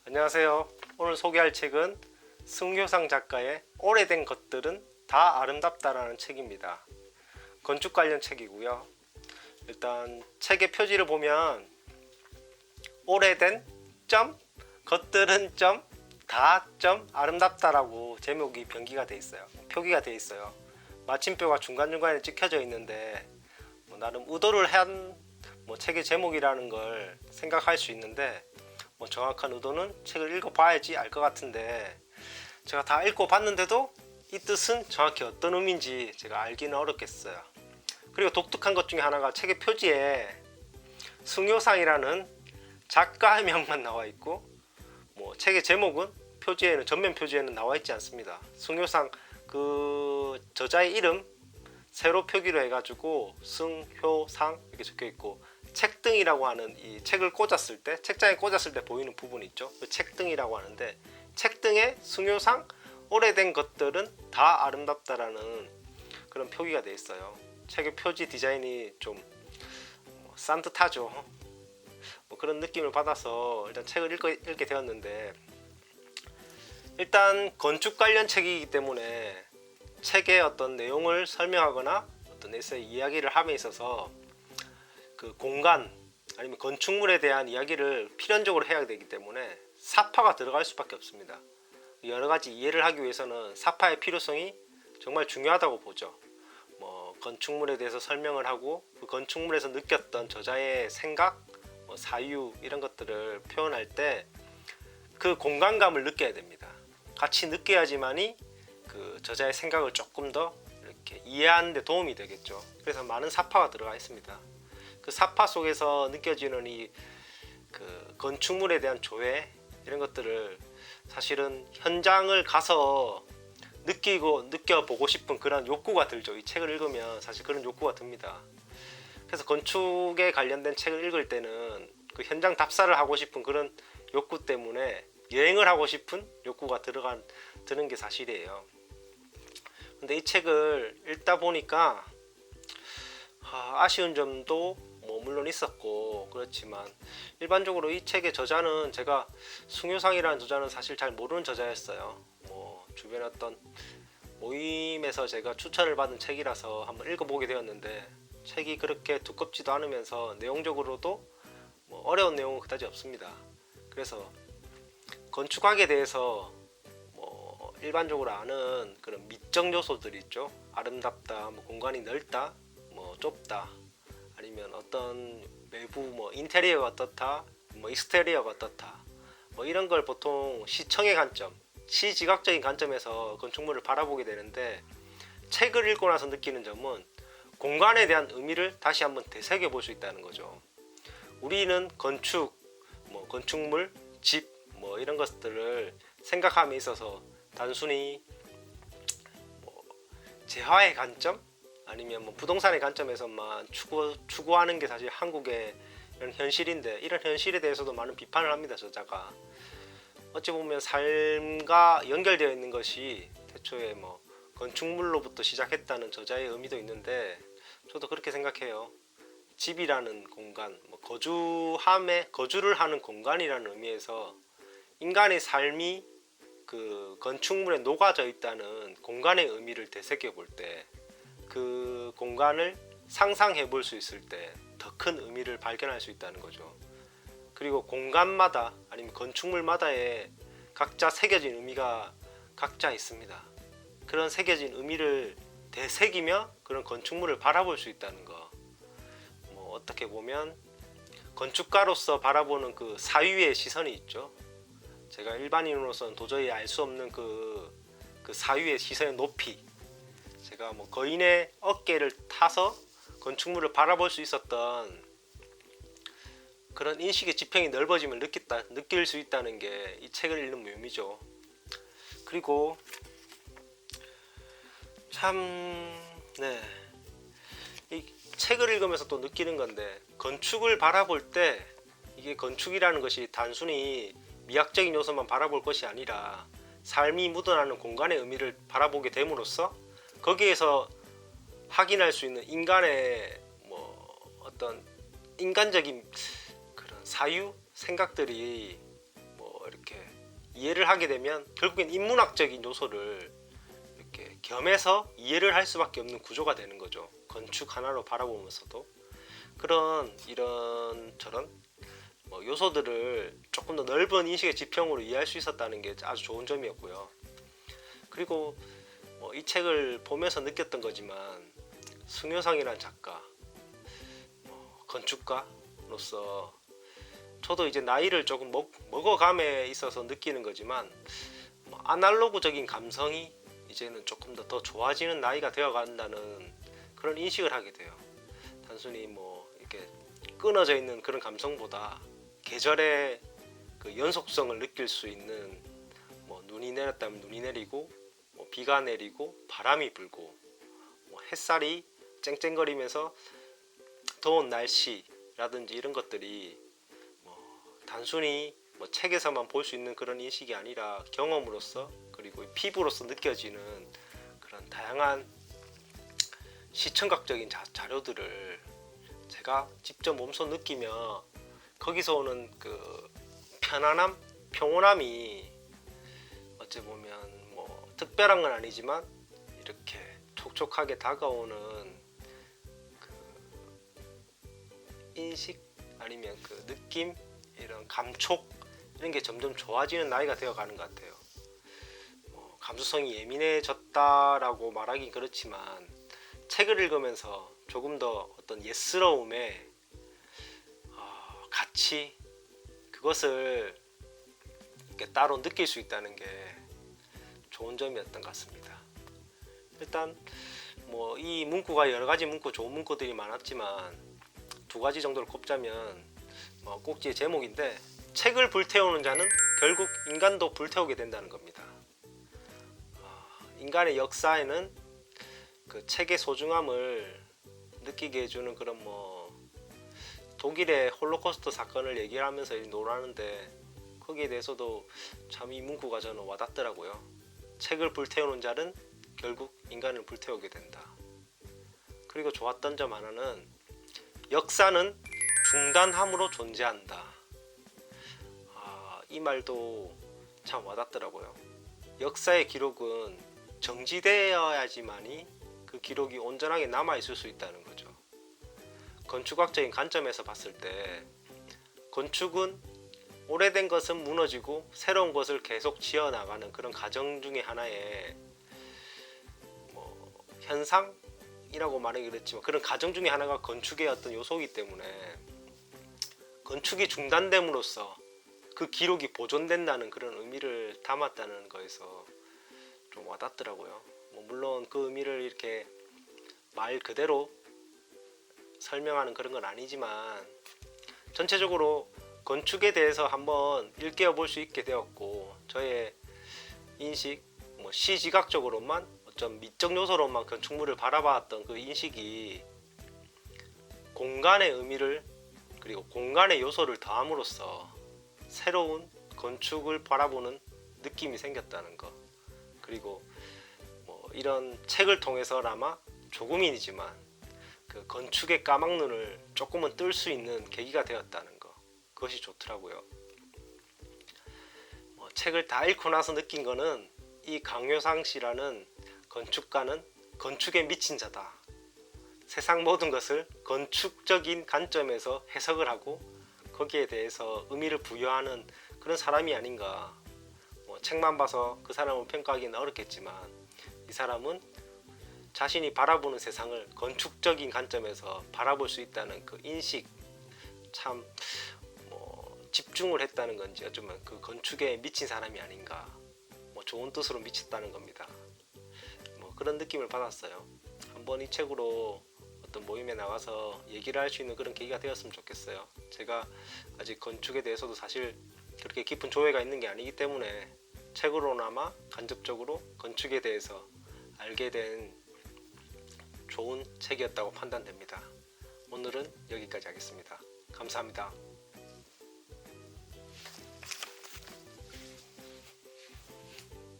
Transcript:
안녕하세요. 오늘 소개할 책은 승효상 작가의 오래된 것들은 다 아름답다라는 책입니다. 건축 관련 책이고요. 일단 책의 표지를 보면 오래된 것들은 다 아름답다라고 제목이 표기가 돼 있어요. 마침표가 중간중간에 찍혀져 있는데 나름 의도를 한 책의 제목이라는 걸 생각할 수 있는데 정확한 의도는 책을 읽어봐야지 알 것 같은데 제가 다 읽어봤는데도 이 뜻은 정확히 어떤 의미인지 제가 알기는 어렵겠어요. 그리고 독특한 것 중에 하나가 책의 표지에 승효상이라는 작가의 명만 나와 있고 책의 제목은 표지에는 전면 표지에는 나와 있지 않습니다. 승효상 그 저자의 이름 세로 표기로 해가지고 승효상 이렇게 적혀 있고 책등이라고 하는 이 책을 꽂았을 때 책장에 꽂았을 때 보이는 부분 있죠. 그 책등이라고 하는데 책등에 승효상 오래된 것들은 다 아름답다라는 그런 표기가 되어 있어요. 책의 표지 디자인이 좀 산뜻하죠. 그런 느낌을 받아서 일단 책을 읽게 되었는데 일단 건축 관련 책이기 때문에 책의 어떤 내용을 설명하거나 어떤 에세이 이야기를 함에 있어서 그 공간 아니면 건축물에 대한 이야기를 필연적으로 해야 되기 때문에 사파가 들어갈 수밖에 없습니다. 여러 가지 이해를 하기 위해서는 사파의 필요성이 정말 중요하다고 보죠. 건축물에 대해서 설명을 하고 그 건축물에서 느꼈던 저자의 생각, 사유 이런 것들을 표현할 때 그 공간감을 느껴야 됩니다. 같이 느껴야지만이 그 저자의 생각을 조금 더 이렇게 이해하는 데 도움이 되겠죠. 그래서 많은 사파가 들어가 있습니다. 그 사파 속에서 느껴지는 이 그 건축물에 대한 조회 이런 것들을 사실은 현장을 가서 느껴보고 싶은 그런 욕구가 들죠. 이 책을 읽으면 사실 그런 욕구가 듭니다. 그래서 건축에 관련된 책을 읽을 때는 그 현장 답사를 하고 싶은 그런 욕구 때문에 여행을 하고 싶은 욕구가 드는 게 사실이에요. 근데 이 책을 읽다 보니까 아쉬운 점도 물론 있었고 그렇지만 일반적으로 이 책의 저자는 제가 승효상이라는 저자는 사실 잘 모르는 저자였어요. 주변에 어떤 모임에서 제가 추천을 받은 책이라서 한번 읽어보게 되었는데 책이 그렇게 두껍지도 않으면서 내용적으로도 어려운 내용은 그다지 없습니다. 그래서 건축학에 대해서 일반적으로 아는 그런 미적 요소들이 있죠. 아름답다, 공간이 넓다, 좁다, 아니면 어떤 외부 인테리어가 어떻다, 익스테리어가 어떻다, 이런 걸 보통 시청의 관점, 시지각적인 관점에서 건축물을 바라보게 되는데 책을 읽고 나서 느끼는 점은 공간에 대한 의미를 다시 한번 되새겨 볼 수 있다는 거죠. 우리는 건축, 건축물, 집 이런 것들을 생각함에 있어서 단순히 재화의 관점 아니면 부동산의 관점에서만 추구하는 게 사실 한국의 이런 현실인데 이런 현실에 대해서도 많은 비판을 합니다. 저자가 어찌 보면 삶과 연결되어 있는 것이 태초에 건축물로부터 시작했다는 저자의 의미도 있는데 저도 그렇게 생각해요. 집이라는 공간, 거주를 하는 공간이라는 의미에서 인간의 삶이 그 건축물에 녹아져 있다는 공간의 의미를 되새겨 볼 때 그 공간을 상상해 볼 수 있을 때 더 큰 의미를 발견할 수 있다는 거죠. 그리고 공간마다 아니면 건축물마다의 각자 새겨진 의미가 각자 있습니다. 그런 새겨진 의미를 되새기며 그런 건축물을 바라볼 수 있다는 거. 어떻게 보면 건축가로서 바라보는 그 사유의 시선이 있죠. 제가 일반인으로서는 도저히 알 수 없는 그 사유의 시선의 높이. 제가 거인의 어깨를 타서 건축물을 바라볼 수 있었던 그런 인식의 지평이 넓어짐을 느낄 수 있다는 게 이 책을 읽는 묘미죠. 그리고 이 책을 읽으면서 또 느끼는 건데 건축을 바라볼 때 이게 건축이라는 것이 단순히 미학적인 요소만 바라볼 것이 아니라 삶이 묻어나는 공간의 의미를 바라보게 됨으로써 거기에서 확인할 수 있는 인간의 어떤 인간적인 그런 사유 생각들이 이렇게 이해를 하게 되면 결국엔 인문학적인 요소를 이렇게 겸해서 이해를 할 수밖에 없는 구조가 되는 거죠. 건축 하나로 바라보면서도 그런 이런저런 요소들을 조금 더 넓은 인식의 지평으로 이해할 수 있었다는 게 아주 좋은 점이었고요. 그리고 이 책을 보면서 느꼈던 거지만 승효상이라는 작가, 건축가로서 저도 이제 나이를 조금 먹어감에 있어서 느끼는 거지만 아날로그적인 감성이 이제는 조금 더 좋아지는 나이가 되어 간다는 그런 인식을 하게 돼요. 단순히 이렇게 끊어져 있는 그런 감성보다 계절의 그 연속성을 느낄 수 있는 눈이 내렸다면 눈이 내리고 비가 내리고 바람이 불고 햇살이 쨍쨍거리면서 더운 날씨라든지 이런 것들이 단순히 책에서만 볼 수 있는 그런 인식이 아니라 경험으로서 그리고 피부로서 느껴지는 그런 다양한 시청각적인 자료들을 제가 직접 몸소 느끼며 거기서 오는 그 편안함, 평온함이 어찌 보면 특별한 건 아니지만 이렇게 촉촉하게 다가오는 그 인식 아니면 그 느낌, 이런 감촉 이런 게 점점 좋아지는 나이가 되어가는 것 같아요. 감수성이 예민해졌다라고 말하긴 그렇지만 책을 읽으면서 조금 더 어떤 옛스러움에 같이 그것을 이렇게 따로 느낄 수 있다는 게 좋은 점이었던 것 같습니다. 일단 이 문구가 여러 가지 좋은 문구들이 많았지만 두 가지 정도를 꼽자면 꼭지의 제목인데 책을 불태우는 자는 결국 인간도 불태우게 된다는 겁니다. 인간의 역사에는 그 책의 소중함을 느끼게 해주는 그런 독일의 홀로코스트 사건을 얘기를 하면서 논하는데 거기에 대해서도 참 이 문구가 저는 와닿더라고요. 책을 불태우는 자는 결국 인간을 불태우게 된다. 그리고 좋았던 점 하나는 역사는 중단함으로 존재한다. 이 말도 참 와닿더라고요. 역사의 기록은 정지되어야지만이 그 기록이 온전하게 남아있을 수 있다는 거죠. 건축학적인 관점에서 봤을 때 건축은 오래된 것은 무너지고 새로운 것을 계속 지어나가는 그런 과정 중에 하나의 현상이라고 말하기 그렇지만 그런 과정 중에 하나가 건축의 어떤 요소이기 때문에 건축이 중단됨으로써 그 기록이 보존된다는 그런 의미를 담았다는 거에서 좀 와닿더라고요. 물론 그 의미를 이렇게 말 그대로 설명하는 그런 건 아니지만 전체적으로 건축에 대해서 한번 일깨워 볼 수 있게 되었고 저의 인식, 시지각적으로만 어떤 미적 요소로만 건축물을 바라봤던 그 인식이 공간의 의미를 그리고 공간의 요소를 더함으로써 새로운 건축을 바라보는 느낌이 생겼다는 것, 그리고 이런 책을 통해서나마 조금이지만 그 건축의 까막눈을 조금은 뜰 수 있는 계기가 되었다는 것, 그것이 좋더라고요. 책을 다 읽고 나서 느낀 거는 이 강효상 씨라는 건축가는 건축에 미친 자다. 세상 모든 것을 건축적인 관점에서 해석을 하고 거기에 대해서 의미를 부여하는 그런 사람이 아닌가. 책만 봐서 그 사람을 평가하기는 어렵겠지만 이 사람은 자신이 바라보는 세상을 건축적인 관점에서 바라볼 수 있다는 그 인식, 참 집중을 했다는 건지 어쩌면 그 건축에 미친 사람이 아닌가, 좋은 뜻으로 미쳤다는 겁니다. 그런 느낌을 받았어요. 한번 이 책으로 어떤 모임에 나가서 얘기를 할 수 있는 그런 계기가 되었으면 좋겠어요. 제가 아직 건축에 대해서도 사실 그렇게 깊은 조예가 있는 게 아니기 때문에 책으로나마 간접적으로 건축에 대해서 알게 된 좋은 책이었다고 판단됩니다. 오늘은 여기까지 하겠습니다. 감사합니다.